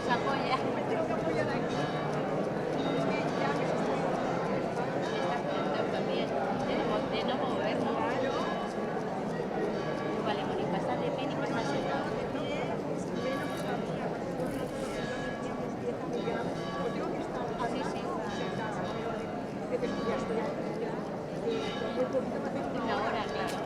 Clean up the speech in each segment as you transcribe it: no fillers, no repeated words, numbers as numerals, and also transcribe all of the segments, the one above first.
se apoya. También de no movernos. Vale, Mónica, está de pie y pasa sentado. Sí, sí. Una hora, claro.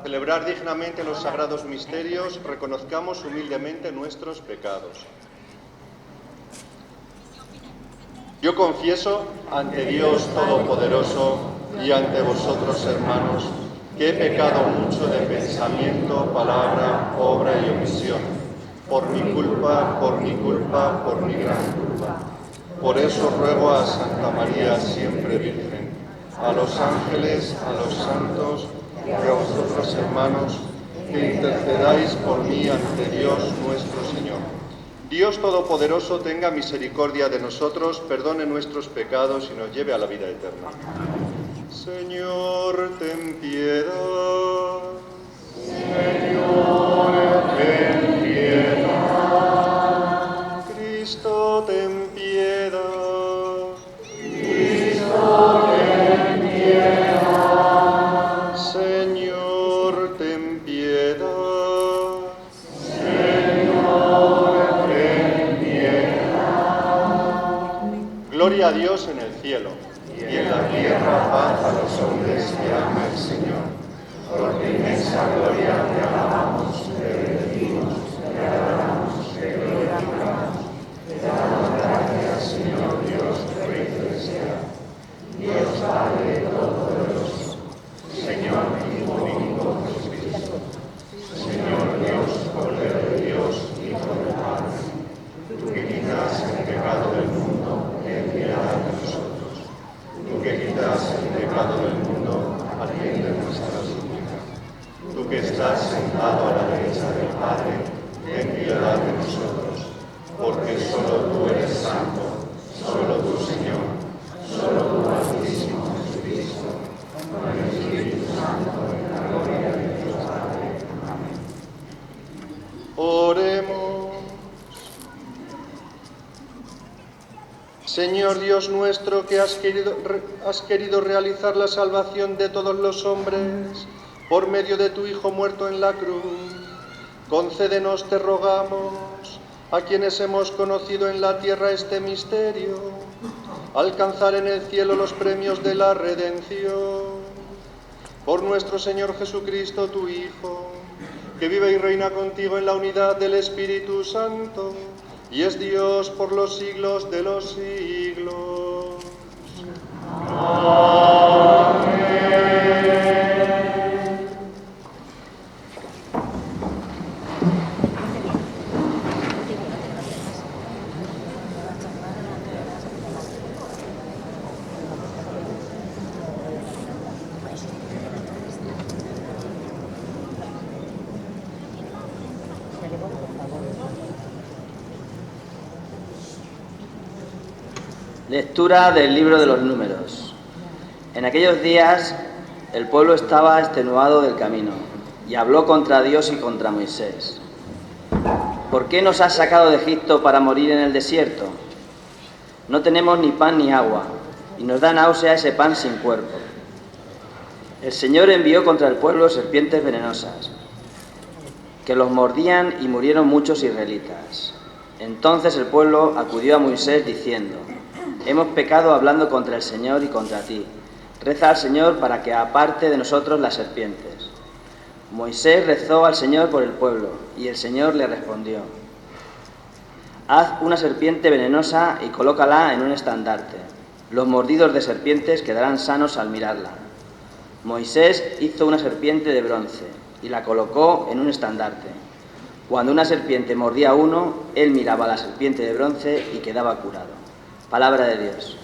Celebrar dignamente los sagrados misterios, reconozcamos humildemente nuestros pecados. Yo confieso ante Dios Todopoderoso y ante vosotros, hermanos, que he pecado mucho de pensamiento, palabra, obra y omisión, por mi culpa, por mi gran culpa. Por eso ruego a Santa María, siempre Virgen, a los ángeles, a los santos y a vosotros, hermanos, que intercedáis por mí ante Dios nuestro Señor. Dios Todopoderoso tenga misericordia de nosotros, perdone nuestros pecados y nos lleve a la vida eterna. Señor, ten piedad. Señor, ten piedad. Cristo, ten piedad. Cristo, ten piedad. Señor, ten piedad. Señor, ten piedad. Gloria a Dios en el cielo. Y en la tierra paz a los hombres que ama el Señor. Por tu inmensa gloria te alabamos, te bendecimos, te adoramos, te glorificamos. Te damos gracias, Señor Dios, Rey celestial, Dios Padre Todopoderoso, Señor Hijo único Jesucristo, Señor Dios, Cordero de Dios, Hijo del Padre, tú que quitas el pecado del mundo, ten piedad de nosotros. Tú que quitas el pecado del mundo, atiende nuestra súplica. Tú que estás sentado a la derecha del Padre, ten piedad de nosotros, porque solo tú eres santo, solo tú, Señor, solo tú, Altísimo Jesucristo, con el Espíritu Santo, en la gloria de Dios Padre. Amén. Oremos. Señor Dios nuestro, que has querido realizar la salvación de todos los hombres por medio de tu Hijo muerto en la cruz, concédenos, te rogamos, a quienes hemos conocido en la tierra este misterio, alcanzar en el cielo los premios de la redención. Por nuestro Señor Jesucristo, tu Hijo, que vive y reina contigo en la unidad del Espíritu Santo, y es Dios por los siglos de los siglos. Amén. Lectura del libro de los Números. En aquellos días el pueblo estaba extenuado del camino y habló contra Dios y contra Moisés. ¿Por qué nos has sacado de Egipto para morir en el desierto? No tenemos ni pan ni agua y nos da náusea ese pan sin cuerpo. El Señor envió contra el pueblo serpientes venenosas que los mordían y murieron muchos israelitas. Entonces el pueblo acudió a Moisés diciendo: hemos pecado hablando contra el Señor y contra ti. Reza al Señor para que aparte de nosotros las serpientes. Moisés rezó al Señor por el pueblo, y el Señor le respondió: haz una serpiente venenosa y colócala en un estandarte. Los mordidos de serpientes quedarán sanos al mirarla. Moisés hizo una serpiente de bronce y la colocó en un estandarte. Cuando una serpiente mordía a uno, él miraba a la serpiente de bronce y quedaba curado. Palabra de Dios.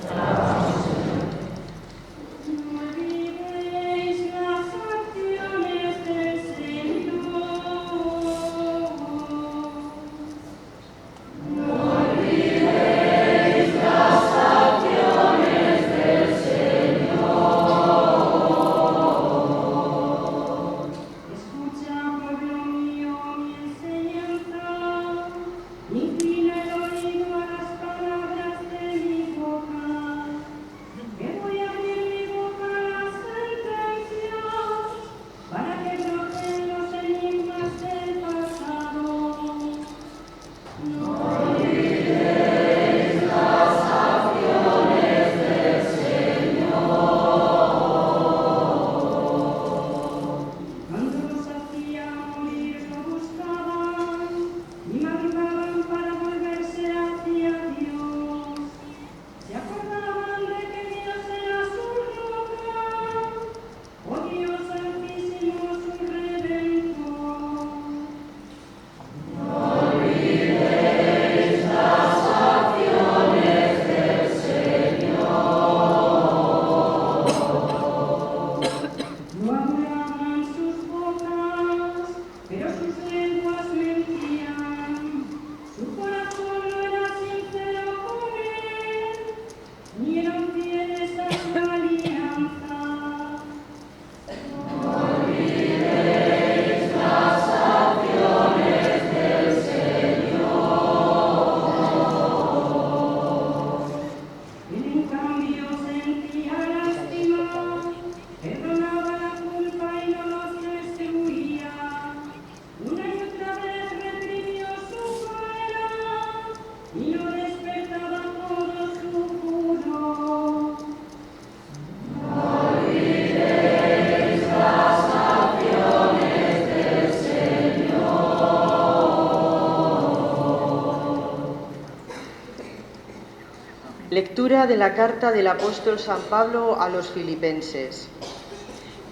Lectura de la carta del apóstol San Pablo a los filipenses.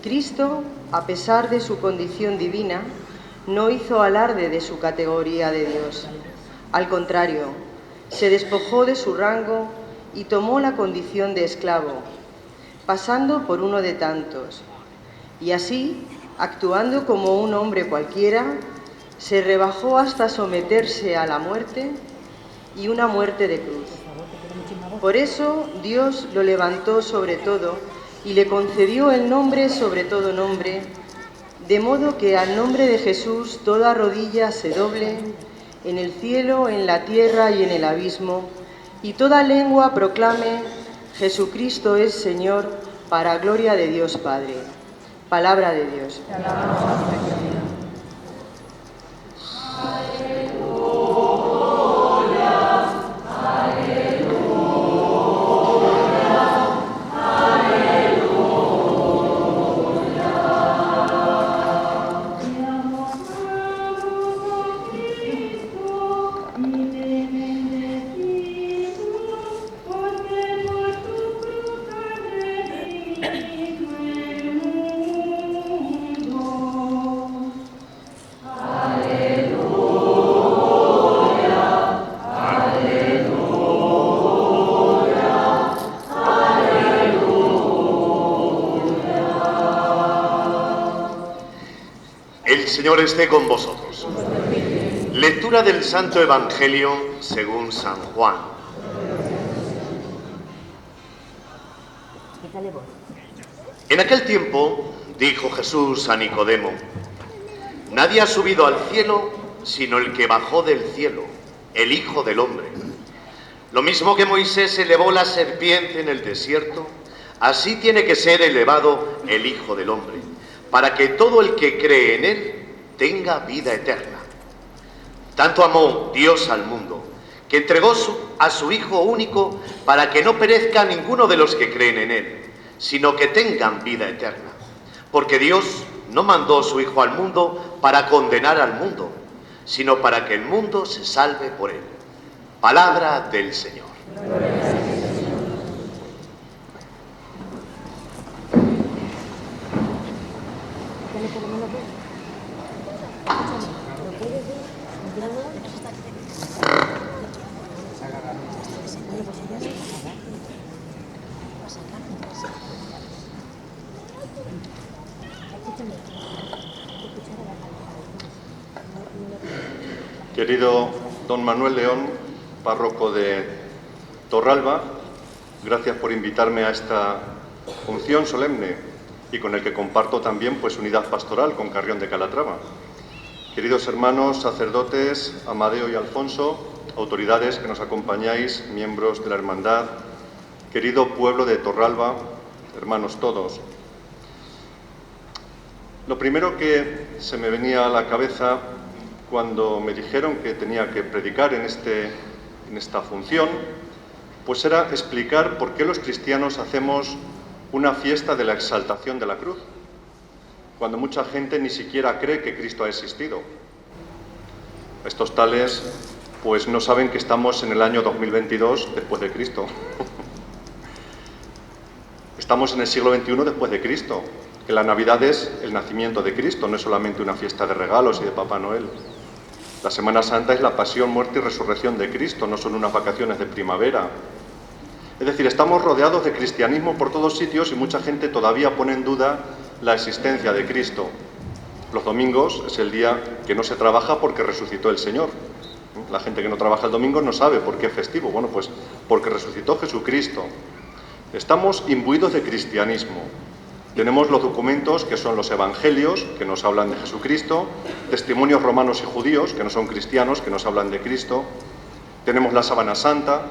Cristo, a pesar de su condición divina, no hizo alarde de su categoría de Dios. Al contrario, se despojó de su rango y tomó la condición de esclavo, pasando por uno de tantos. Y así, actuando como un hombre cualquiera, se rebajó hasta someterse a la muerte y una muerte de cruz. Por eso Dios lo levantó sobre todo y le concedió el nombre sobre todo nombre, de modo que al nombre de Jesús toda rodilla se doble, en el cielo, en la tierra y en el abismo, y toda lengua proclame: Jesucristo es Señor, para gloria de Dios Padre. Palabra de Dios. El Señor esté con vosotros. Lectura del Santo Evangelio según San Juan. En aquel tiempo dijo Jesús a Nicodemo: nadie ha subido al cielo sino el que bajó del cielo, el Hijo del Hombre. Lo mismo que Moisés elevó la serpiente en el desierto, así tiene que ser elevado el Hijo del Hombre, para que todo el que cree en él tenga vida eterna. Tanto amó Dios al mundo, que entregó a su Hijo único, para que no perezca ninguno de los que creen en él, sino que tengan vida eterna. Porque Dios no mandó a su Hijo al mundo para condenar al mundo, sino para que el mundo se salve por él. Palabra del Señor. Querido don Manuel León, párroco de Torralba, gracias por invitarme a esta función solemne y con el que comparto también unidad pastoral con Carrión de Calatrava. Queridos hermanos sacerdotes, Amadeo y Alfonso, autoridades que nos acompañáis, miembros de la hermandad, querido pueblo de Torralba, hermanos todos. Lo primero que se me venía a la cabeza cuando me dijeron que tenía que predicar en esta función, pues era explicar por qué los cristianos hacemos una fiesta de la exaltación de la cruz, cuando mucha gente ni siquiera cree que Cristo ha existido. Estos tales pues no saben que estamos en el año 2022 después de Cristo. Estamos en el siglo XXI después de Cristo, que la Navidad es el nacimiento de Cristo, no es solamente una fiesta de regalos y de Papá Noel. La Semana Santa es la pasión, muerte y resurrección de Cristo, no son unas vacaciones de primavera. Es decir, estamos rodeados de cristianismo por todos sitios y mucha gente todavía pone en duda la existencia de Cristo. Los domingos es el día que no se trabaja porque resucitó el Señor. La gente que no trabaja el domingo no sabe por qué es festivo. Bueno, pues porque resucitó Jesucristo. Estamos imbuidos de cristianismo. Tenemos los documentos que son los evangelios, que nos hablan de Jesucristo, testimonios romanos y judíos, que no son cristianos, que nos hablan de Cristo. Tenemos la Sábana Santa,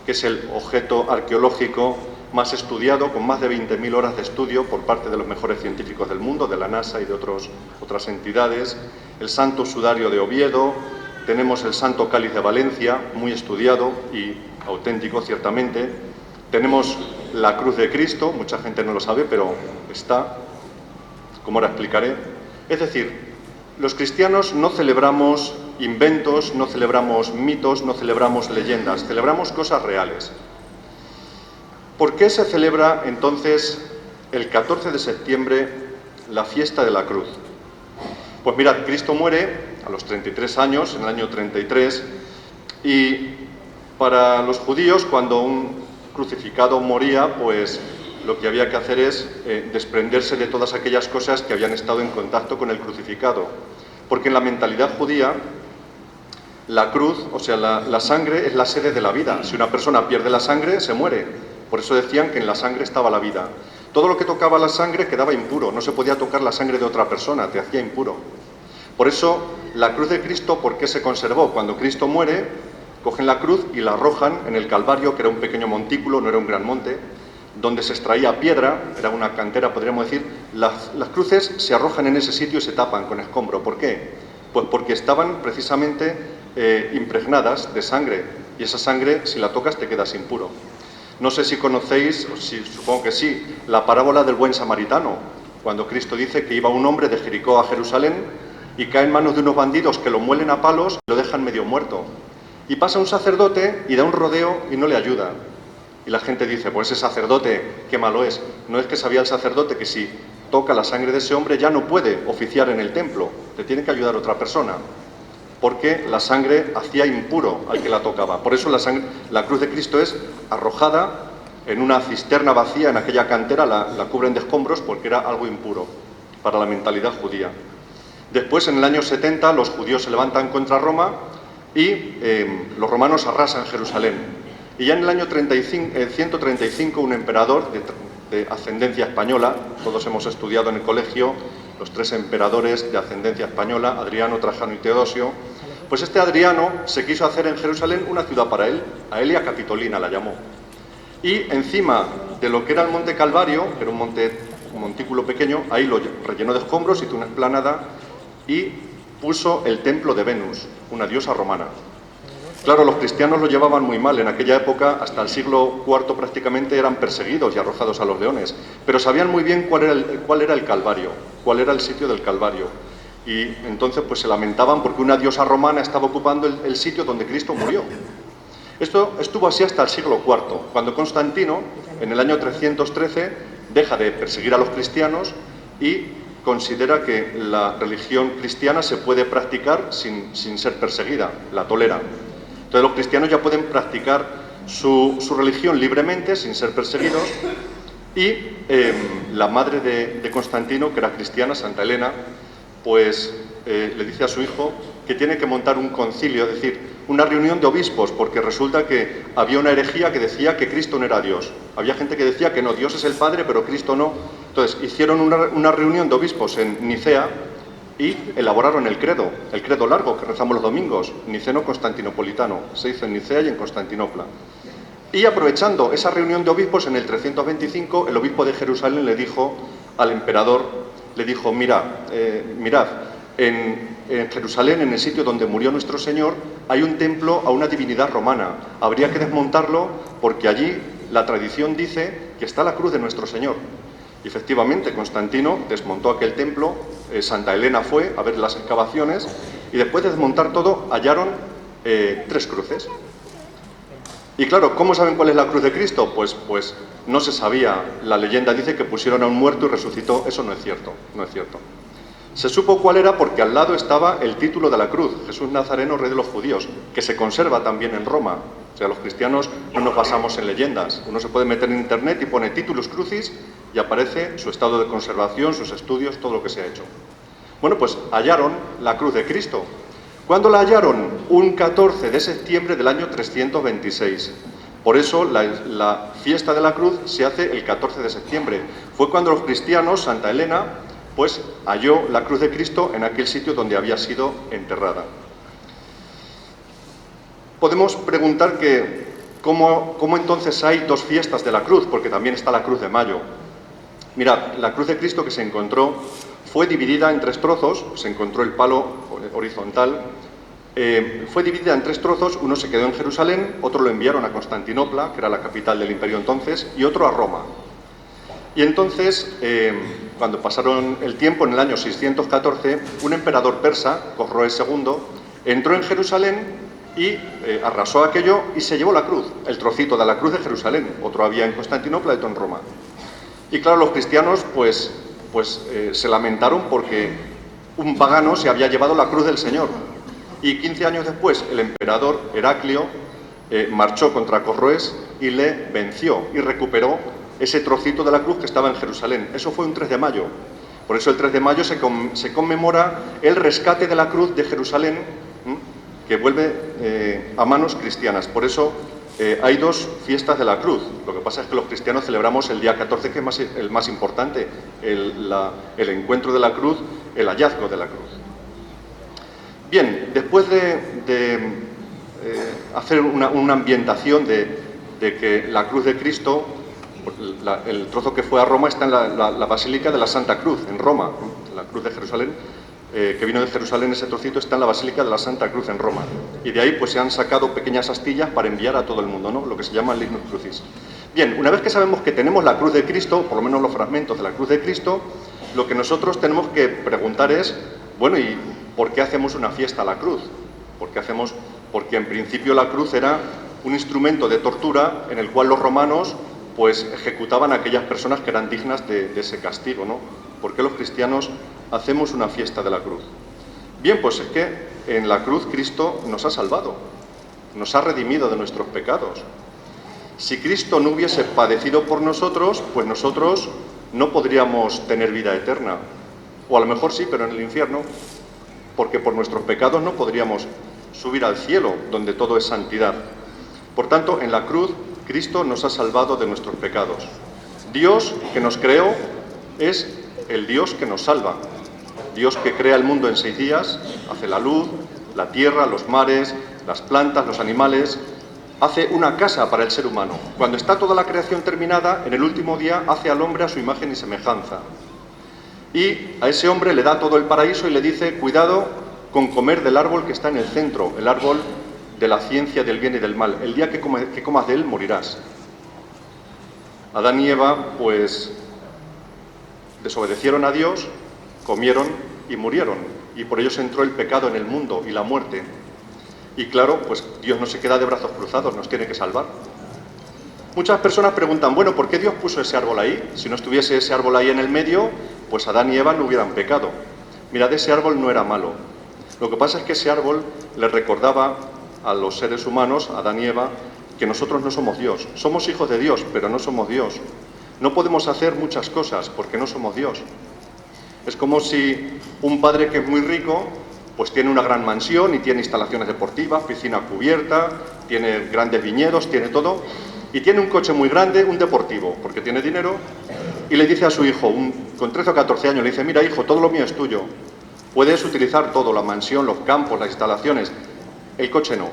que es el objeto arqueológico más estudiado, con más de 20.000 horas de estudio por parte de los mejores científicos del mundo, de la NASA y de otras entidades. El Santo Sudario de Oviedo, tenemos el Santo Cáliz de Valencia, muy estudiado y auténtico ciertamente. Tenemos la cruz de Cristo, mucha gente no lo sabe, pero está, como ahora explicaré. Es decir, los cristianos no celebramos inventos, no celebramos mitos, no celebramos leyendas, celebramos cosas reales. ¿Por qué se celebra entonces el 14 de septiembre la fiesta de la cruz? Pues mirad, Cristo muere a los 33 años, en el año 33, y para los judíos, cuando un crucificado moría, pues lo que había que hacer es desprenderse de todas aquellas cosas que habían estado en contacto con el crucificado. Porque en la mentalidad judía, la cruz, o sea, la sangre es la sede de la vida. Si una persona pierde la sangre, se muere. Por eso decían que en la sangre estaba la vida. Todo lo que tocaba la sangre quedaba impuro. No se podía tocar la sangre de otra persona, te hacía impuro. Por eso, la cruz de Cristo, ¿por qué se conservó? Cuando Cristo muere, cogen la cruz y la arrojan en el Calvario, que era un pequeño montículo, no era un gran monte, donde se extraía piedra, era una cantera, podríamos decir. Las cruces se arrojan en ese sitio y se tapan con escombro. ¿Por qué? Pues porque estaban precisamente impregnadas de sangre, y esa sangre, si la tocas, te quedas impuro. No sé si conocéis, o si, supongo que sí, la parábola del buen samaritano, cuando Cristo dice que iba un hombre de Jericó a Jerusalén y cae en manos de unos bandidos que lo muelen a palos y lo dejan medio muerto. Y pasa un sacerdote y da un rodeo y no le ayuda. Y la gente dice, pues ese sacerdote, qué malo es. No es que sabía el sacerdote que si toca la sangre de ese hombre ya no puede oficiar en el templo, le tiene que ayudar otra persona, porque la sangre hacía impuro al que la tocaba. Por eso la cruz de Cristo es arrojada en una cisterna vacía, en aquella cantera, la cubren de escombros porque era algo impuro para la mentalidad judía. Después, en el año 70, los judíos se levantan contra Roma y los romanos arrasan Jerusalén. Y ya en el año 135, un emperador de ascendencia española, todos hemos estudiado en el colegio los 3 emperadores de ascendencia española, Adriano, Trajano y Teodosio, pues este Adriano se quiso hacer en Jerusalén una ciudad para él, Aelia Capitolina la llamó. Y encima de lo que era el Monte Calvario, que era un montículo pequeño, ahí lo rellenó de escombros, hizo una explanada y puso el templo de Venus, una diosa romana. Claro, los cristianos lo llevaban muy mal. En aquella época, hasta el siglo IV prácticamente, eran perseguidos y arrojados a los leones. Pero sabían muy bien cuál era el Calvario, cuál era el sitio del Calvario. Y entonces pues se lamentaban porque una diosa romana estaba ocupando el sitio donde Cristo murió. Esto estuvo así hasta el siglo IV, cuando Constantino, en el año 313, deja de perseguir a los cristianos y considera que la religión cristiana se puede practicar sin ser perseguida, la tolera. Entonces los cristianos ya pueden practicar su religión libremente, sin ser perseguidos, y la madre de Constantino, que era cristiana, Santa Elena, pues le dice a su hijo que tiene que montar un concilio, es decir, una reunión de obispos, porque resulta que había una herejía que decía que Cristo no era Dios. Había gente que decía que no, Dios es el Padre, pero Cristo no. Entonces hicieron una reunión de obispos en Nicea y elaboraron el credo largo que rezamos los domingos, niceno-constantinopolitano. Se hizo en Nicea y en Constantinopla. Y aprovechando esa reunión de obispos, en el 325, el obispo de Jerusalén le dijo al emperador, le dijo, mirad, en Jerusalén, en el sitio donde murió nuestro Señor, hay un templo a una divinidad romana. Habría que desmontarlo porque allí la tradición dice que está la cruz de nuestro Señor. Y efectivamente, Constantino desmontó aquel templo, Santa Elena fue a ver las excavaciones, y después de desmontar todo, hallaron 3 cruces. Y claro, ¿cómo saben cuál es la cruz de Cristo? Pues no se sabía. La leyenda dice que pusieron a un muerto y resucitó. Eso no es cierto, no es cierto. Se supo cuál era porque al lado estaba el título de la cruz, Jesús Nazareno, Rey de los Judíos, que se conserva también en Roma. O sea, los cristianos no nos basamos en leyendas. Uno se puede meter en internet y pone Titulus Crucis y aparece su estado de conservación, sus estudios, todo lo que se ha hecho. Bueno, pues hallaron la cruz de Cristo. ¿Cuándo la hallaron? Un 14 de septiembre del año 326. Por eso la fiesta de la cruz se hace el 14 de septiembre. Fue cuando los cristianos, Santa Elena, pues halló la cruz de Cristo en aquel sitio donde había sido enterrada. Podemos preguntar que ¿cómo entonces hay 2 fiestas de la cruz? Porque también está la cruz de mayo. Mirad, la cruz de Cristo que se encontró fue dividida en 3 trozos, se encontró el palo horizontal, fue dividida en 3 trozos, uno se quedó en Jerusalén, otro lo enviaron a Constantinopla, que era la capital del imperio entonces, y otro a Roma. Y entonces, cuando pasaron el tiempo, en el año 614, un emperador persa, Cosroes II, entró en Jerusalén y arrasó aquello y se llevó la cruz, el trocito de la cruz de Jerusalén. Otro había en Constantinopla y otro en Roma. Y claro, los cristianos se lamentaron porque un pagano se había llevado la cruz del Señor. Y 15 años después, el emperador Heraclio marchó contra Cosroes y le venció y recuperó ese trocito de la cruz que estaba en Jerusalén. Eso fue un 3 de mayo. Por eso el 3 de mayo se conmemora el rescate de la cruz de Jerusalén, que vuelve a manos cristianas. Por eso hay 2 fiestas de la cruz. Lo que pasa es que los cristianos celebramos el día 14, que es el más importante, el encuentro de la cruz, el hallazgo de la cruz. Bien, después de hacer una ambientación de que la cruz de Cristo, el trozo que fue a Roma está en la Basílica de la Santa Cruz, en Roma. La cruz de Jerusalén, que vino de Jerusalén, ese trocito está en la Basílica de la Santa Cruz en Roma. Y de ahí pues se han sacado pequeñas astillas para enviar a todo el mundo, ¿no? Lo que se llama el Lignum Crucis. Bien, una vez que sabemos que tenemos la cruz de Cristo, por lo menos los fragmentos de la cruz de Cristo, lo que nosotros tenemos que preguntar es, bueno, ¿y por qué hacemos una fiesta a la cruz? Porque en principio la cruz era un instrumento de tortura en el cual los romanos pues ejecutaban a aquellas personas que eran dignas de ese castigo, ¿no? ¿Por qué los cristianos hacemos una fiesta de la cruz? Bien, pues es que en la cruz Cristo nos ha salvado, nos ha redimido de nuestros pecados. Si Cristo no hubiese padecido por nosotros, pues nosotros no podríamos tener vida eterna. O a lo mejor sí, pero en el infierno, porque por nuestros pecados no podríamos subir al cielo, donde todo es santidad. Por tanto, en la cruz, Cristo nos ha salvado de nuestros pecados. Dios que nos creó es el Dios que nos salva. Dios que crea el mundo en 6 días, hace la luz, la tierra, los mares, las plantas, los animales, hace una casa para el ser humano. Cuando está toda la creación terminada, en el último día hace al hombre a su imagen y semejanza. Y a ese hombre le da todo el paraíso y le dice, cuidado con comer del árbol que está en el centro, el árbol de la ciencia del bien y del mal. El día que comas de él, morirás. Adán y Eva, pues, desobedecieron a Dios, comieron y murieron. Y por ello entró el pecado en el mundo y la muerte. Y claro, pues Dios no se queda de brazos cruzados, nos tiene que salvar. Muchas personas preguntan, bueno, ¿por qué Dios puso ese árbol ahí? Si no estuviese ese árbol ahí en el medio, pues Adán y Eva no hubieran pecado. Mirad, ese árbol no era malo. Lo que pasa es que ese árbol le recordaba a los seres humanos, a Adán y Eva, que nosotros no somos Dios. Somos hijos de Dios, pero no somos Dios. No podemos hacer muchas cosas porque no somos Dios. Es como si un padre que es muy rico, pues tiene una gran mansión y tiene instalaciones deportivas, piscina cubierta, tiene grandes viñedos, tiene todo, y tiene un coche muy grande, un deportivo, porque tiene dinero, y le dice a su hijo, con 13 o 14 años, le dice, mira hijo, todo lo mío es tuyo, puedes utilizar todo, la mansión, los campos, las instalaciones, el coche no.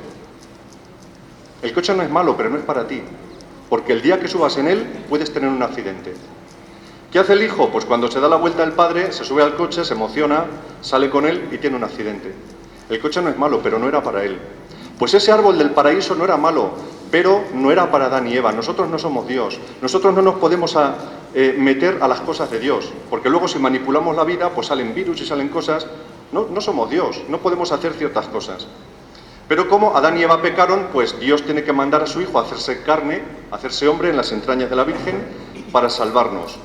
El coche no es malo, pero no es para ti, porque el día que subas en él puedes tener un accidente. ¿Qué hace el hijo? Pues cuando se da la vuelta el padre, se sube al coche, se emociona, sale con él y tiene un accidente. El coche no es malo, pero no era para él. Pues ese árbol del paraíso no era malo, pero no era para Adán y Eva. Nosotros no somos Dios. Nosotros no nos podemos meter a las cosas de Dios, porque luego si manipulamos la vida, pues salen virus y salen cosas. No somos Dios, no podemos hacer ciertas cosas. Pero como Adán y Eva pecaron, pues Dios tiene que mandar a su hijo a hacerse carne, a hacerse hombre en las entrañas de la Virgen para salvarnos.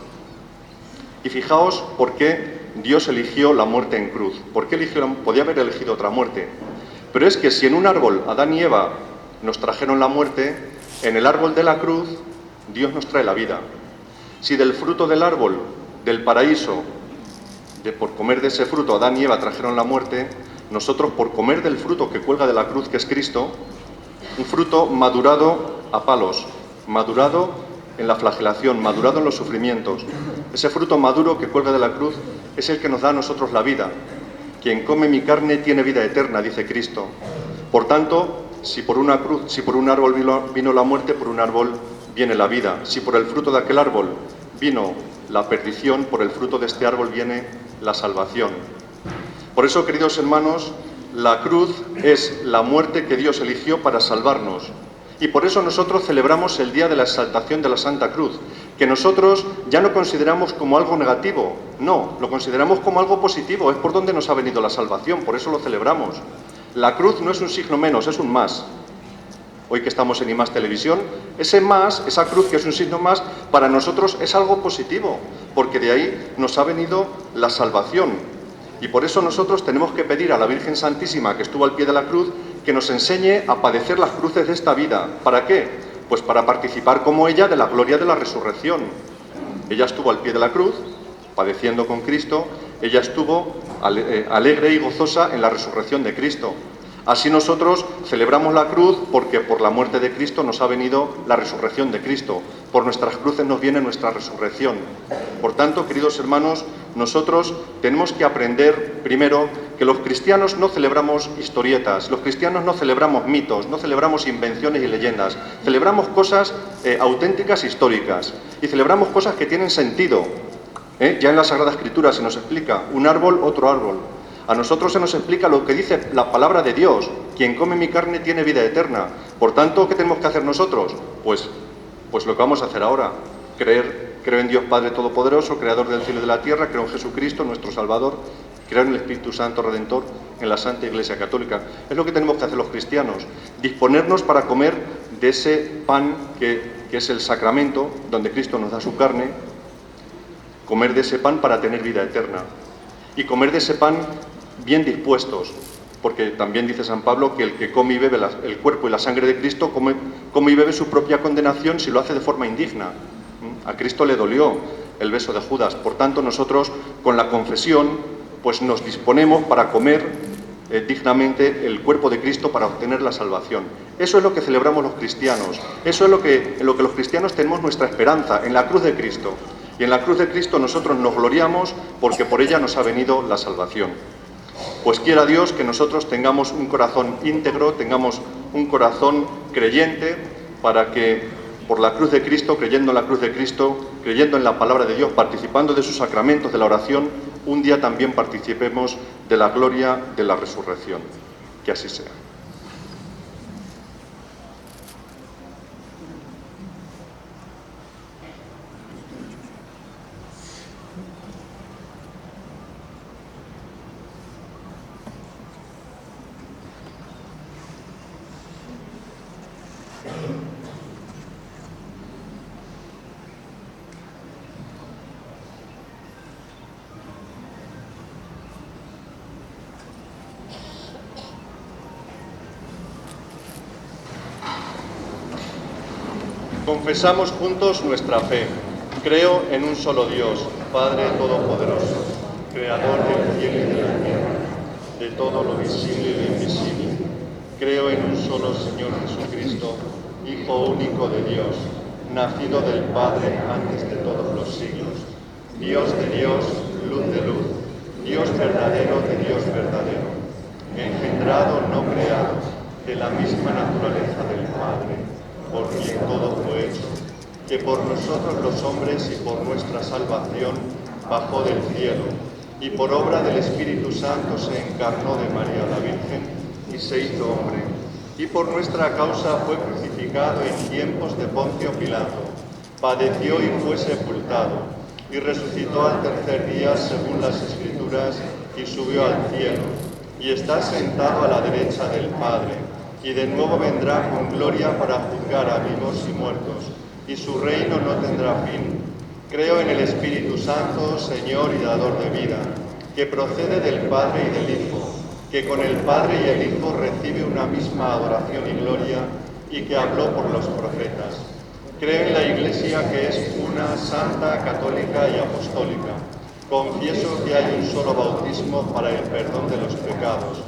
Y fijaos por qué Dios eligió la muerte en cruz. ¿Por qué podía haber elegido otra muerte? Pero es que si en un árbol Adán y Eva nos trajeron la muerte, en el árbol de la cruz Dios nos trae la vida. Si del fruto del árbol, del paraíso, por comer de ese fruto Adán y Eva trajeron la muerte, nosotros por comer del fruto que cuelga de la cruz, que es Cristo, un fruto madurado a palos, madurado en la flagelación, madurado en los sufrimientos. Ese fruto maduro que cuelga de la cruz es el que nos da a nosotros la vida. Quien come mi carne tiene vida eterna, dice Cristo. Por tanto, si por una cruz, si por un árbol vino la muerte, por un árbol viene la vida. Si por el fruto de aquel árbol vino la perdición, por el fruto de este árbol viene la salvación. Por eso, queridos hermanos, la cruz es la muerte que Dios eligió para salvarnos. Y por eso nosotros celebramos el día de la exaltación de la Santa Cruz, que nosotros ya no consideramos como algo negativo, no, lo consideramos como algo positivo, es por donde nos ha venido la salvación, por eso lo celebramos. La cruz no es un signo menos, es un más. Hoy que estamos en IMAS Televisión, ese más, esa cruz que es un signo más, para nosotros es algo positivo, porque de ahí nos ha venido la salvación. Y por eso nosotros tenemos que pedir a la Virgen Santísima, que estuvo al pie de la cruz, que nos enseñe a padecer las cruces de esta vida. ¿Para qué? Pues para participar como ella de la gloria de la resurrección. Ella estuvo al pie de la cruz, padeciendo con Cristo, ella estuvo alegre y gozosa en la resurrección de Cristo. Así nosotros celebramos la cruz porque por la muerte de Cristo nos ha venido la resurrección de Cristo. Por nuestras cruces nos viene nuestra resurrección. Por tanto, queridos hermanos, nosotros tenemos que aprender primero que los cristianos no celebramos historietas, los cristianos no celebramos mitos, no celebramos invenciones y leyendas, celebramos cosas auténticas, históricas, y celebramos cosas que tienen sentido. Ya en la Sagrada Escritura se nos explica, un árbol, otro árbol. A nosotros se nos explica lo que dice la palabra de Dios, quien come mi carne tiene vida eterna. Por tanto, ¿qué tenemos que hacer nosotros? Pues lo que vamos a hacer ahora, creo en Dios Padre Todopoderoso, Creador del cielo y de la tierra, creo en Jesucristo, nuestro Salvador, creo en el Espíritu Santo Redentor, en la Santa Iglesia Católica. Es lo que tenemos que hacer los cristianos, disponernos para comer de ese pan que es el sacramento, donde Cristo nos da su carne, comer de ese pan para tener vida eterna. Y comer de ese pan bien dispuestos, porque también dice San Pablo que el que come y bebe el cuerpo y la sangre de Cristo, come y bebe su propia condenación si lo hace de forma indigna. A Cristo le dolió el beso de Judas, por tanto nosotros con la confesión pues nos disponemos para comer dignamente el cuerpo de Cristo para obtener la salvación. Eso es lo que celebramos los cristianos, eso es en lo que los cristianos tenemos nuestra esperanza, en la cruz de Cristo. Y en la cruz de Cristo nosotros nos gloriamos porque por ella nos ha venido la salvación. Pues quiera Dios que nosotros tengamos un corazón íntegro, tengamos un corazón creyente, para que por la cruz de Cristo, creyendo en la cruz de Cristo, creyendo en la palabra de Dios, participando de sus sacramentos, de la oración, un día también participemos de la gloria de la resurrección. Que así sea. Confesamos juntos nuestra fe. Creo en un solo Dios, Padre Todopoderoso, Creador del cielo y de la tierra, de todo lo visible y lo invisible. Creo en un solo Señor Jesucristo, Hijo único de Dios, nacido del Padre antes de todos los siglos, Dios de Dios, luz de luz, Dios verdadero de Dios verdadero, engendrado, no creado, de la misma naturaleza del Padre, por quien todo fue hecho, que por nosotros los hombres y por nuestra salvación bajó del cielo, y por obra del Espíritu Santo se encarnó de María la Virgen y se hizo hombre, y por nuestra causa fue crucificado en tiempos de Poncio Pilato, padeció y fue sepultado, y resucitó al tercer día según las Escrituras, y subió al cielo, y está sentado a la derecha del Padre, y de nuevo vendrá con gloria para juzgar a vivos y muertos, y su reino no tendrá fin. Creo en el Espíritu Santo, Señor y dador de vida, que procede del Padre y del Hijo, que con el Padre y el Hijo recibe una misma adoración y gloria, y que habló por los profetas. Creo en la Iglesia, que es una, santa, católica y apostólica. Confieso que hay un solo bautismo para el perdón de los pecados.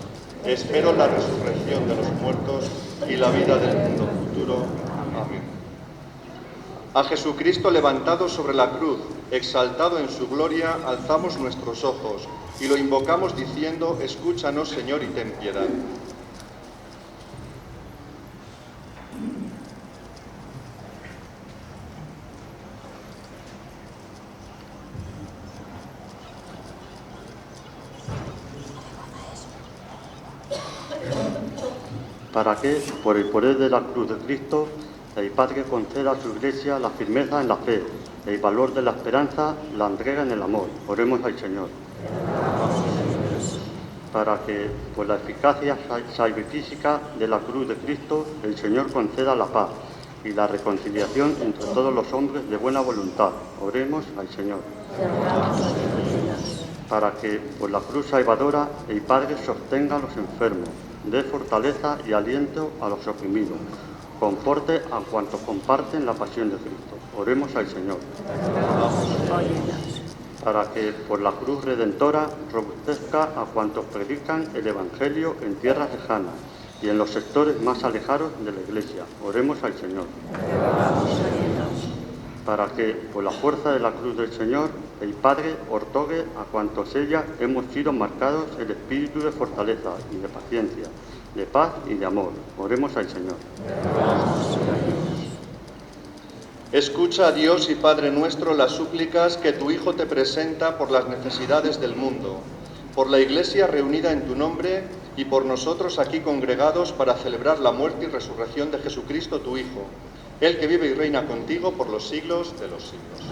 Espero la resurrección de los muertos y la vida del mundo futuro. Amén. A Jesucristo levantado sobre la cruz, exaltado en su gloria, alzamos nuestros ojos y lo invocamos diciendo: escúchanos, Señor, y ten piedad. Para que, por el poder de la cruz de Cristo, el Padre conceda a su Iglesia la firmeza en la fe, el valor de la esperanza, la entrega en el amor. Oremos al Señor. Para que, por la eficacia salvífica de la cruz de Cristo, el Señor conceda la paz y la reconciliación entre todos los hombres de buena voluntad. Oremos al Señor. Para que, por la cruz salvadora, el Padre sostenga a los enfermos, dé fortaleza y aliento a los oprimidos, conforte a cuantos comparten la pasión de Cristo. Oremos al Señor. Para que, por la cruz redentora, robustezca a cuantos predican el Evangelio en tierras lejanas y en los sectores más alejados de la Iglesia. Oremos al Señor. para que, por la fuerza de la cruz del Señor, el Padre otorgue a cuantos ella hemos sido marcados el espíritu de fortaleza y de paciencia, de paz y de amor. Oremos al Señor. Escucha, Dios y Padre nuestro, las súplicas que tu Hijo te presenta por las necesidades del mundo, por la Iglesia reunida en tu nombre y por nosotros aquí congregados para celebrar la muerte y resurrección de Jesucristo, tu Hijo, Él que vive y reina contigo por los siglos de los siglos.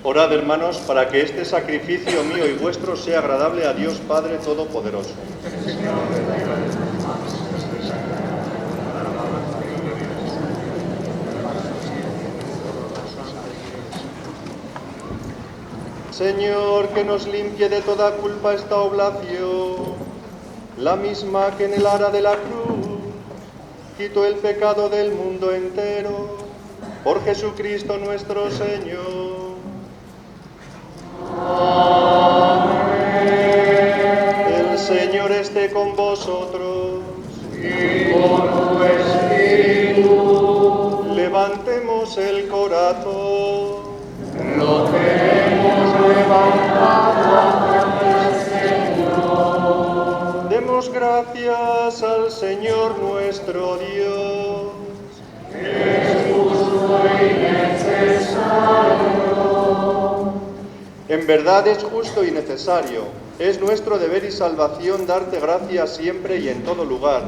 Orad, hermanos, para que este sacrificio mío y vuestro sea agradable a Dios Padre Todopoderoso. Señor, que nos limpie de toda culpa esta oblación, la misma que en el ara de la cruz quitó el pecado del mundo entero, por Jesucristo nuestro Señor. El Señor esté con vosotros. Y con tu espíritu. Levantemos el corazón. Lo tenemos levantado hacia el Señor. Demos gracias al Señor nuestro Dios. Es justo y necesario. En verdad es justo y necesario, es nuestro deber y salvación darte gracias siempre y en todo lugar.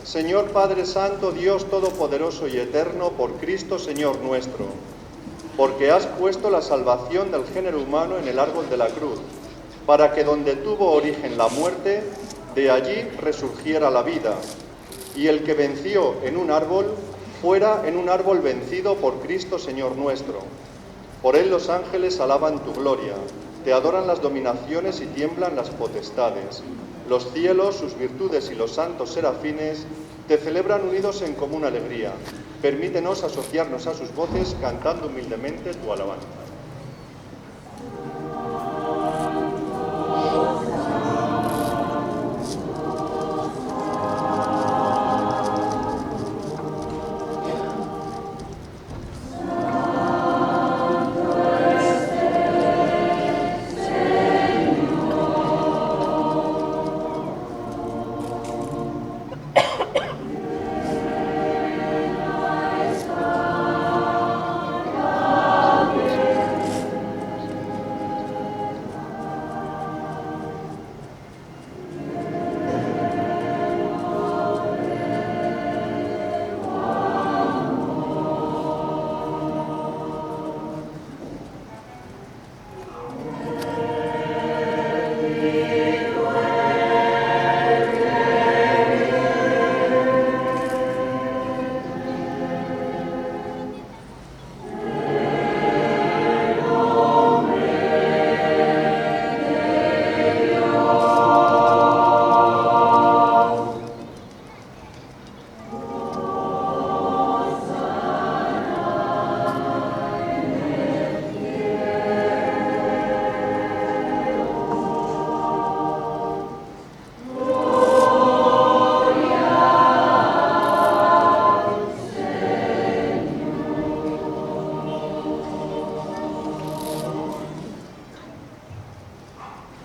Señor Padre Santo, Dios Todopoderoso y Eterno, por Cristo Señor nuestro, porque has puesto la salvación del género humano en el árbol de la cruz, para que donde tuvo origen la muerte, de allí resurgiera la vida, y el que venció en un árbol, fuera en un árbol vencido por Cristo Señor nuestro. Por él los ángeles alaban tu gloria, te adoran las dominaciones y tiemblan las potestades. Los cielos, sus virtudes y los santos serafines te celebran unidos en común alegría. Permítenos asociarnos a sus voces cantando humildemente tu alabanza.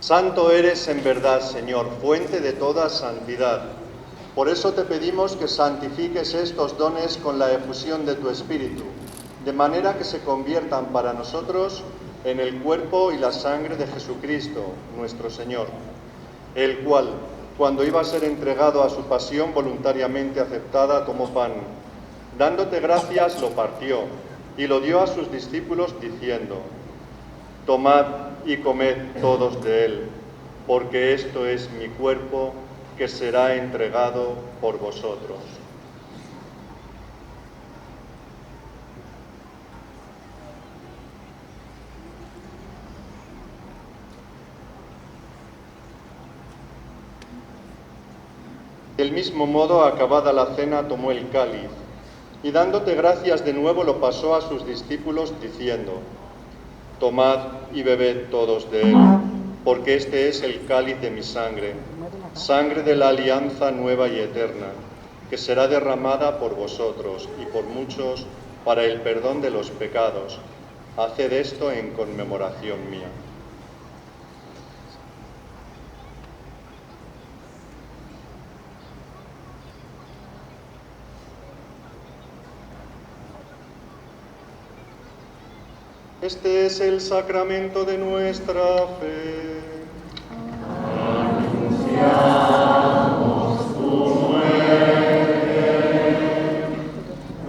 Santo eres en verdad, Señor, fuente de toda santidad. Por eso te pedimos que santifiques estos dones con la efusión de tu Espíritu, de manera que se conviertan para nosotros en el cuerpo y la sangre de Jesucristo, nuestro Señor, el cual, cuando iba a ser entregado a su pasión voluntariamente aceptada, tomó pan. Dándote gracias, lo partió y lo dio a sus discípulos diciendo: tomad y comed todos de él, porque esto es mi cuerpo que será entregado por vosotros. Del mismo modo, acabada la cena, tomó el cáliz, y dándote gracias de nuevo lo pasó a sus discípulos diciendo: tomad y bebed todos de él, porque este es el cáliz de mi sangre, sangre de la alianza nueva y eterna, que será derramada por vosotros y por muchos para el perdón de los pecados. Haced esto en conmemoración mía. Este es el sacramento de nuestra fe. Anunciamos tu muerte,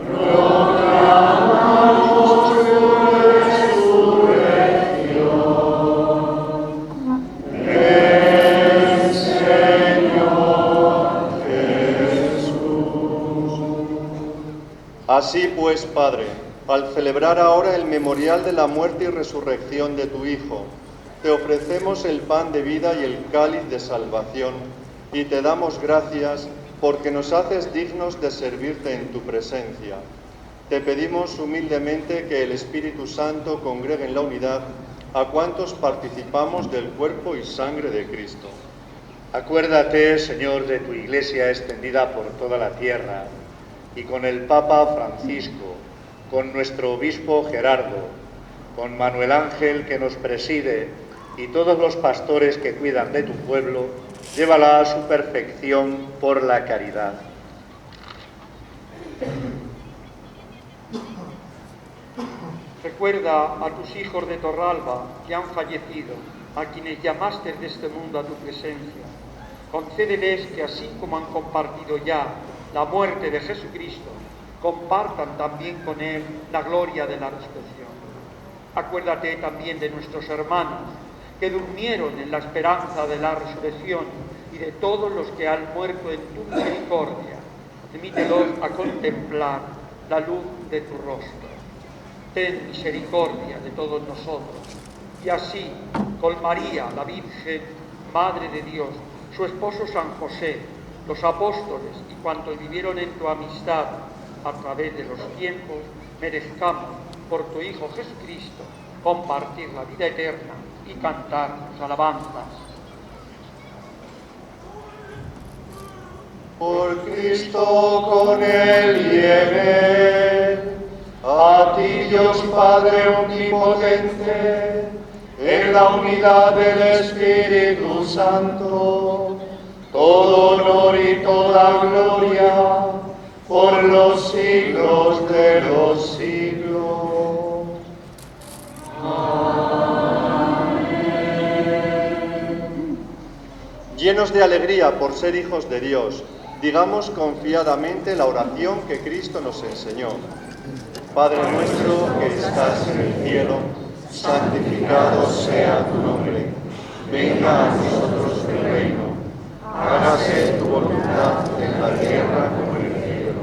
proclamamos tu resurrección. Ven, Señor Jesús. Así pues, Padre, al celebrar ahora el memorial de la muerte y resurrección de tu Hijo, te ofrecemos el pan de vida y el cáliz de salvación, y te damos gracias porque nos haces dignos de servirte en tu presencia. Te pedimos humildemente que el Espíritu Santo congregue en la unidad a cuantos participamos del cuerpo y sangre de Cristo. Acuérdate, Señor, de tu Iglesia extendida por toda la tierra, y con el Papa Francisco, con nuestro obispo Gerardo, con Manuel Ángel que nos preside y todos los pastores que cuidan de tu pueblo, llévala a su perfección por la caridad. Recuerda a tus hijos de Torralba que han fallecido, a quienes llamaste de este mundo a tu presencia. Concédeles que así como han compartido ya la muerte de Jesucristo, compartan también con Él la gloria de la resurrección. Acuérdate también de nuestros hermanos que durmieron en la esperanza de la resurrección y de todos los que han muerto en tu misericordia. Permítelos a contemplar la luz de tu rostro. Ten misericordia de todos nosotros. Y así, con María, la Virgen, Madre de Dios, su esposo San José, los apóstoles y cuantos vivieron en tu amistad, a través de los tiempos, merezcamos, por tu Hijo Jesucristo, compartir la vida eterna y cantar tus alabanzas. Por Cristo, con Él y en Él, a ti, Dios Padre omnipotente, en la unidad del Espíritu Santo, todo honor y toda gloria, por los siglos de los siglos. Amén. Llenos de alegría por ser hijos de Dios, digamos confiadamente la oración que Cristo nos enseñó. Padre nuestro que estás en el cielo, santificado sea tu nombre. Venga a nosotros tu reino. Hágase tu voluntad en la tierra como en el cielo.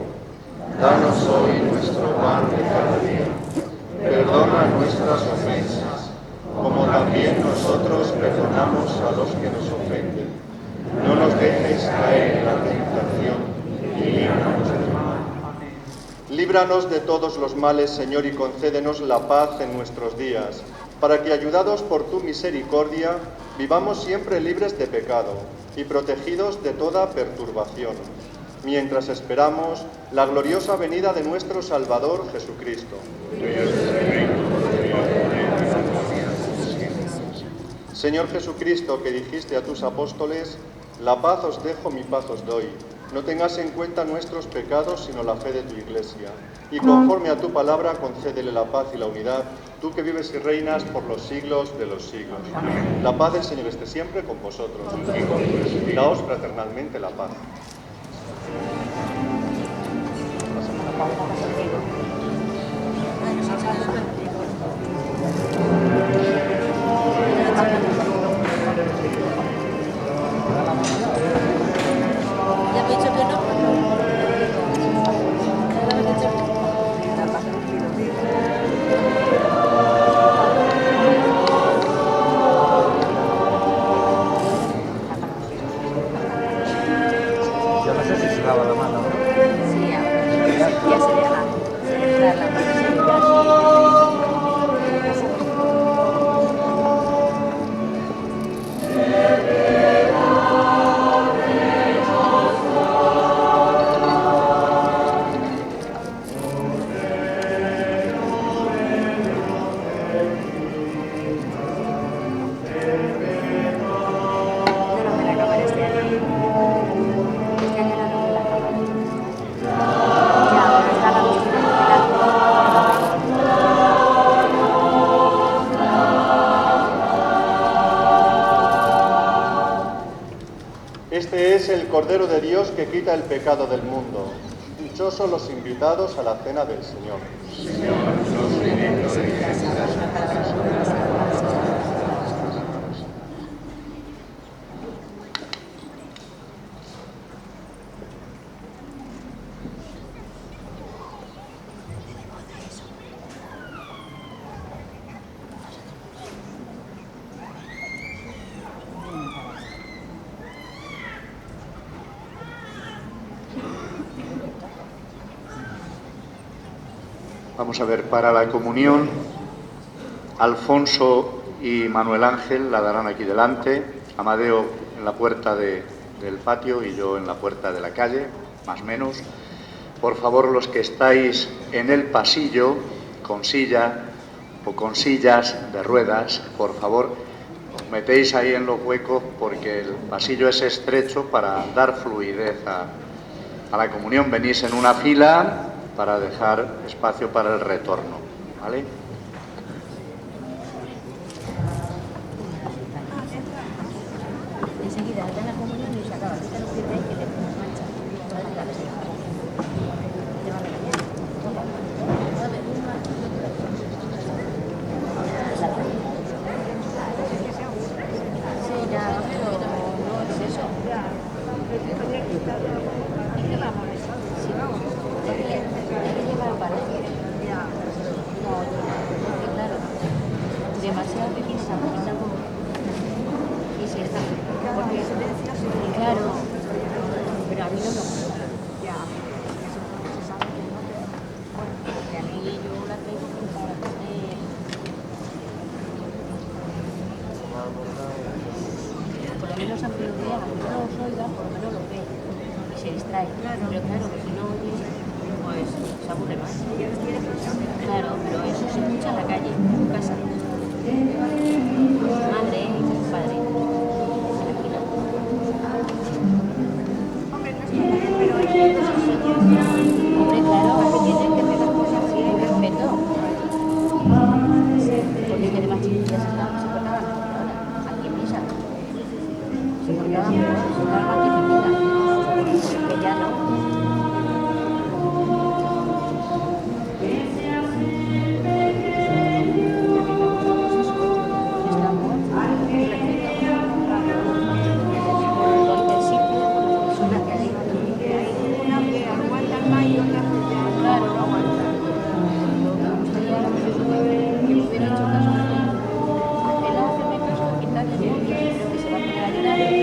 Danos hoy nuestro pan de cada día. Perdona nuestras ofensas, como también nosotros perdonamos a los que nos ofenden. No nos dejes caer en la tentación y líbranos del mal. Líbranos de todos los males, Señor, y concédenos la paz en nuestros días, para que, ayudados por tu misericordia, vivamos siempre libres de pecado y protegidos de toda perturbación, mientras esperamos la gloriosa venida de nuestro Salvador Jesucristo. Señor Jesucristo, que dijiste a tus apóstoles, la paz os dejo, mi paz os doy. No tengas en cuenta nuestros pecados, sino la fe de tu Iglesia. Y conforme a tu palabra, concédele la paz y la unidad, tú que vives y reinas por los siglos de los siglos. La paz del Señor esté siempre con vosotros. Daos fraternalmente la paz. Ya me he dicho que no. Yo no sé si se lava la mano. Sí, ahora ya se deja. Se deja la mano. Yo no me la acabaré este año. Este año no me la acabaré. Ya, pero está la piscina Este es el Cordero de Dios que quita el pecado del mundo. Dichosos los invitados a la cena del Señor. Vamos a ver, para la comunión, Alfonso y Manuel Ángel la darán aquí delante, Amadeo en la puerta del patio y yo en la puerta de la calle, más o menos. Por favor, los que estáis en el pasillo, con silla o con sillas de ruedas, por favor, os metéis ahí en los huecos porque el pasillo es estrecho para dar fluidez a la comunión. Venís en una fila para dejar espacio para el retorno, ¿vale? enseguida, da la comunión y se acaba. Quita los pies de ahí que le mancha. Te va a regañar. Sí, ya, pero no es eso. Sí, hay que llevar para él. No, claro. Demasiado pequeña, poquita como. Y si está. Porque, claro. Pero a mí no me gusta. Ya. Porque a mí yo la tengo para hacer. Por lo menos aunque lo vea, aunque no los oiga, por lo menos lo ve. Y se distrae. Claro. Pero claro, que si no oye, pues se aburre más. Claro, pero eso se escucha en la calle, en tu casa. Madre y padre. Tranquila. Hombre, no es que pero hay cosas así. Hombre, claro, a que tienen que hacer las cosas así, hay respeto. Porque que de más chiquillas se portaban mejor ahora, aquí en misa. Se portaban mejor, se portaban más disciplina. Que ya no.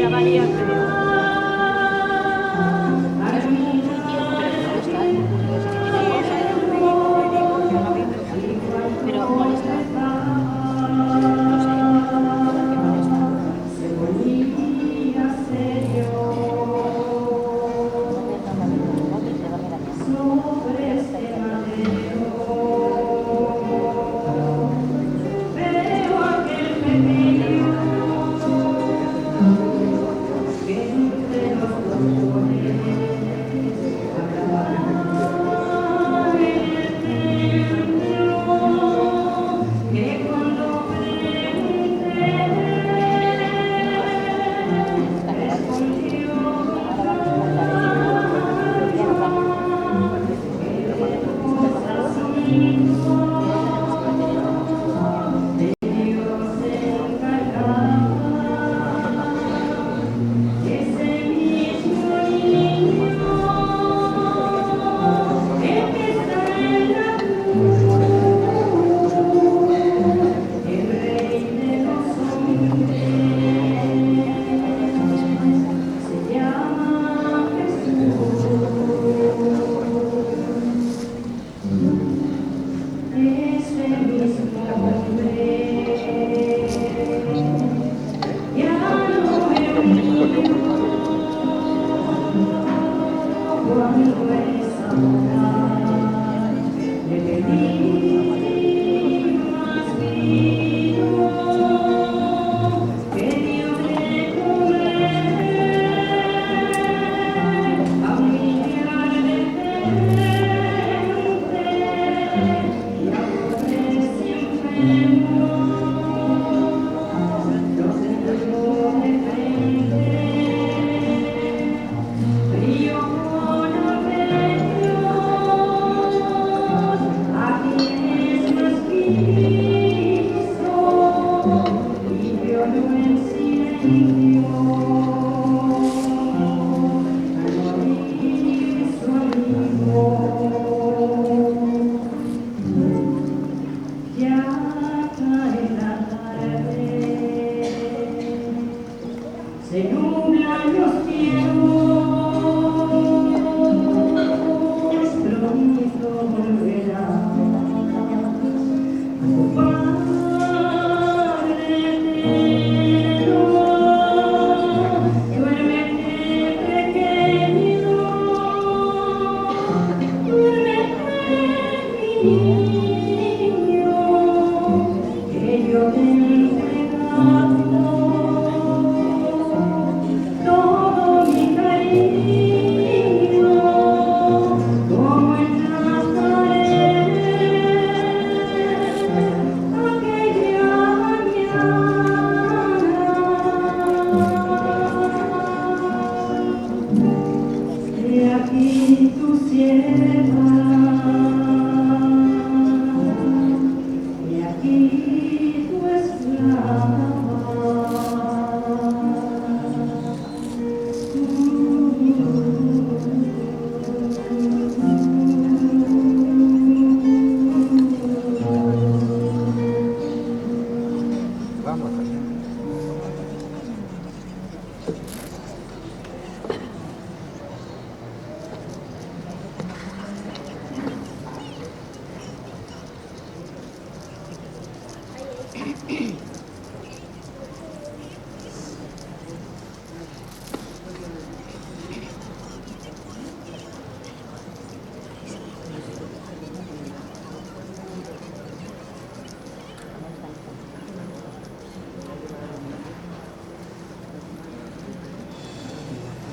María,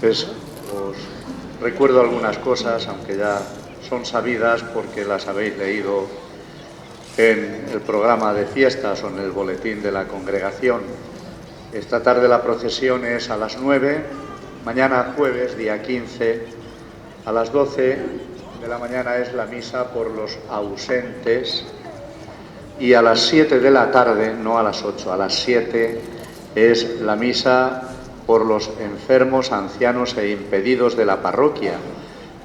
Pues os recuerdo algunas cosas, aunque ya son sabidas porque las habéis leído en el programa de fiestas o en el boletín de la congregación. Esta tarde la procesión es a las 9, mañana jueves, día 15, a las 12 de la mañana es la misa por los ausentes y a las 7 de la tarde, no a las 8, a las 7 es la misa por los enfermos, ancianos e impedidos de la parroquia.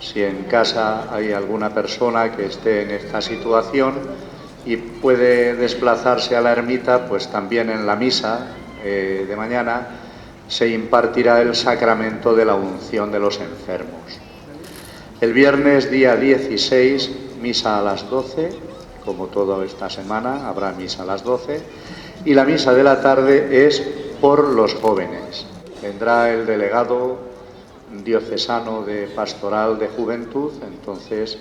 Si en casa hay alguna persona que esté en esta situación y puede desplazarse a la ermita, pues también en la misa de mañana se impartirá el sacramento de la unción de los enfermos. El viernes, día 16, misa a las 12, como toda esta semana habrá misa a las 12, y la misa de la tarde es por los jóvenes. Vendrá el delegado diocesano de Pastoral de Juventud, entonces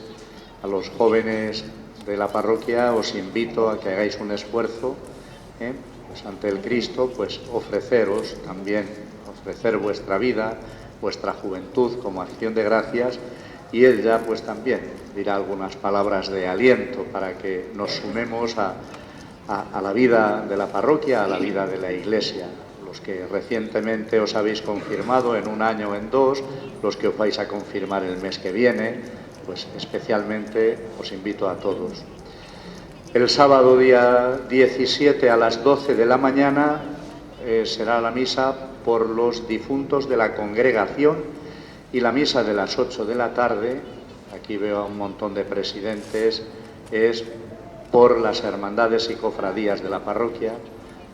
a los jóvenes de la parroquia os invito a que hagáis un esfuerzo, pues ante el Cristo, pues ofreceros también, ofrecer vuestra vida, vuestra juventud como acción de gracias, y él ya pues también dirá algunas palabras de aliento para que nos sumemos a la vida de la parroquia, a la vida de la Iglesia. Los que recientemente os habéis confirmado en un año o en dos, los que os vais a confirmar el mes que viene, pues especialmente os invito a todos. El sábado día 17 a las 12 de la mañana será la misa por los difuntos de la congregación y la misa de las 8 de la tarde, aquí veo a un montón de presidentes, es por las hermandades y cofradías de la parroquia,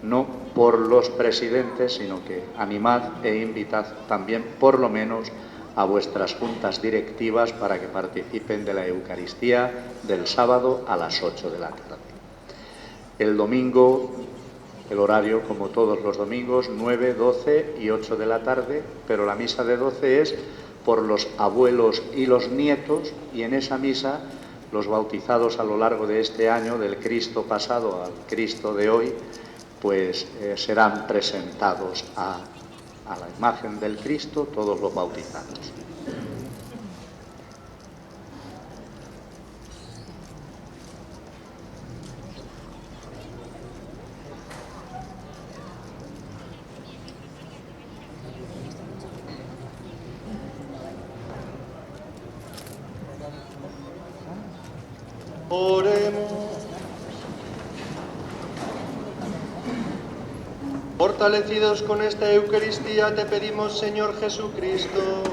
no por los presidentes, sino que animad e invitad también por lo menos a vuestras juntas directivas para que participen de la Eucaristía del sábado a las 8 de la tarde. El domingo, el horario como todos los domingos, 9, 12 y 8 de la tarde, pero la misa de 12 es por los abuelos y los nietos, y en esa misa los bautizados a lo largo de este año, del Cristo pasado al Cristo de hoy, pues serán presentados a la imagen del Cristo todos los bautizados. Oremos. Fortalecidos con esta Eucaristía te pedimos, Señor Jesucristo,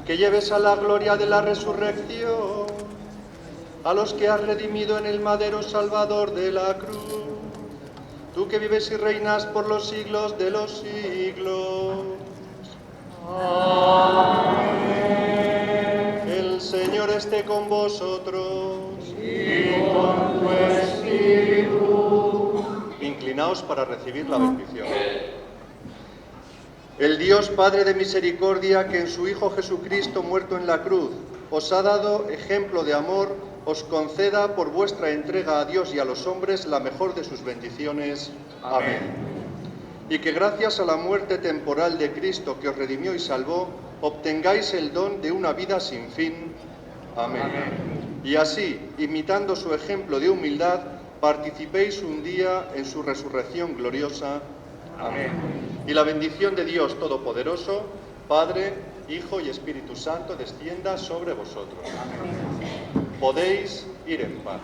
que lleves a la gloria de la resurrección a los que has redimido en el madero salvador de la cruz. Tú que vives y reinas por los siglos de los siglos. Amén. El Señor esté con vosotros. Y con tu espíritu. Inclinaos para recibir la bendición. El Dios Padre de misericordia, que en su Hijo Jesucristo muerto en la cruz os ha dado ejemplo de amor, os conceda por vuestra entrega a Dios y a los hombres la mejor de sus bendiciones. Amén. Y que gracias a la muerte temporal de Cristo que os redimió y salvó, obtengáis el don de una vida sin fin. Amén. Amén. Y así, imitando su ejemplo de humildad, participéis un día en su resurrección gloriosa. Amén. Y la bendición de Dios Todopoderoso, Padre, Hijo y Espíritu Santo, descienda sobre vosotros. Amén. Podéis ir en paz.